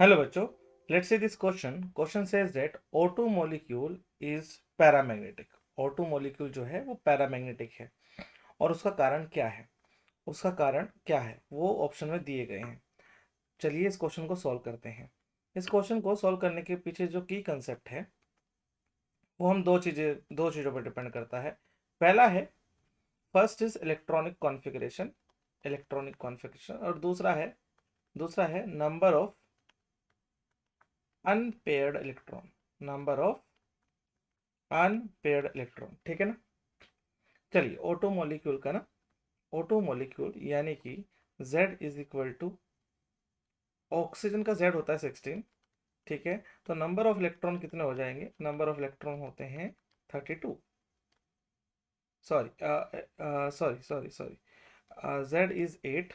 Hello बच्चों, let's see this question. Question says that O2 molecule is paramagnetic. O2 molecule जो है वो paramagnetic है और उसका कारण क्या है? उसका कारण क्या है वो ऑप्शन में दिए गए हैं. चलिए इस क्वेश्चन को सॉल्व करते हैं. इस क्वेश्चन को सॉल्व करने के पीछे जो की कंसेप्ट है वो हम दो चीज़ों पर डिपेंड करता है. पहला है फर्स्ट इज इलेक्ट्रॉनिक कॉन्फ़िगरेशन और दूसरा है नंबर ऑफ अनपेयर्ड इलेक्ट्रॉन. ठीक है ना. चलिए ओटो मॉलिक्यूल यानी कि Z is equal to oxygen का Z होता है 16. ठीक है, तो नंबर ऑफ इलेक्ट्रॉन कितने हो जाएंगे? नंबर ऑफ इलेक्ट्रॉन होते हैं 32. Sorry Z is 8,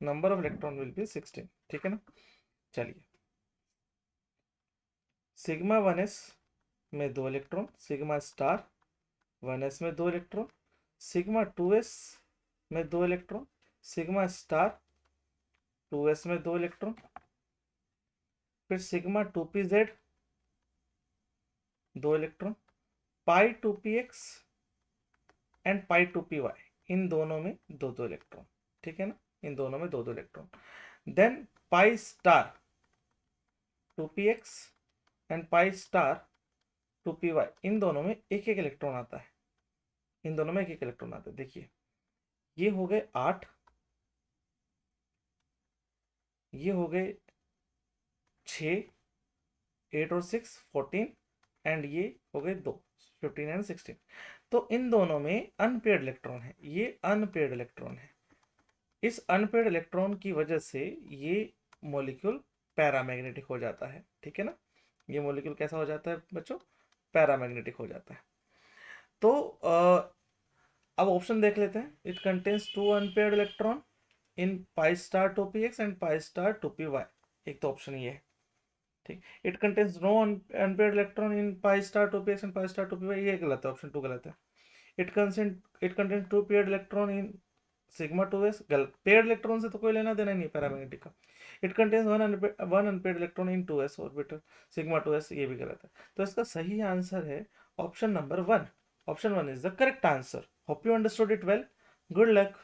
number of electron will be 16. ठीक है ना. चलिए सिग्मा 1s में 2 इलेक्ट्रॉन, सिग्मा स्टार 1s में 2 इलेक्ट्रॉन, सिग्मा 2s में 2 इलेक्ट्रॉन, सिग्मा स्टार 2s में 2 इलेक्ट्रॉन, फिर sigma 2pz 2 electron, pi 2px and pi 2py इन दोनों में 2 इलेक्ट्रॉन. ठीक है ना, इन दोनों में 2 electron. Then pi star 2px and pi star 2py इन दोनों में एक एक इलेक्ट्रॉन आता है. देखिए ये हो गए 8, ये हो गए 6, 8 और 6 14 एंड ये हो गए 2 15 एंड 16. तो इन दोनों में अनपेयर्ड इलेक्ट्रॉन है. ये अनपेयर्ड इलेक्ट्रॉन है. इस अनपेयर्ड इलेक्ट्रॉन की वजह से ये मॉलिक्यूल पैरामैग्नेटिक हो जाता है. ठीक है ना. ये मॉलिक्यूल कैसा हो जाता है बच्चों? पैरामैग्नेटिक हो जाता है. तो अब ऑप्शन देख लेते हैं. It contains 2 unpaired electron in pi star 2px and pi star 2py. एक तो ऑप्शन ये है. ठीक. It contains no unpaired electron in pi star 2px and pi star 2py. ये गलत है, ऑप्शन 2 गलत है. It contains 2 paired electron in sigma 2s. गलत. पेयर्ड इलेक्ट्रॉन से तो कोई लेना देना नहीं पैरामैग्नेटिक का. It contains one unpaired electron in 2s orbital sigma 2s. ये भी गलत है. तो इसका सही आंसर है option number 1. Option 1 is the correct answer. Hope you understood it well. Good luck.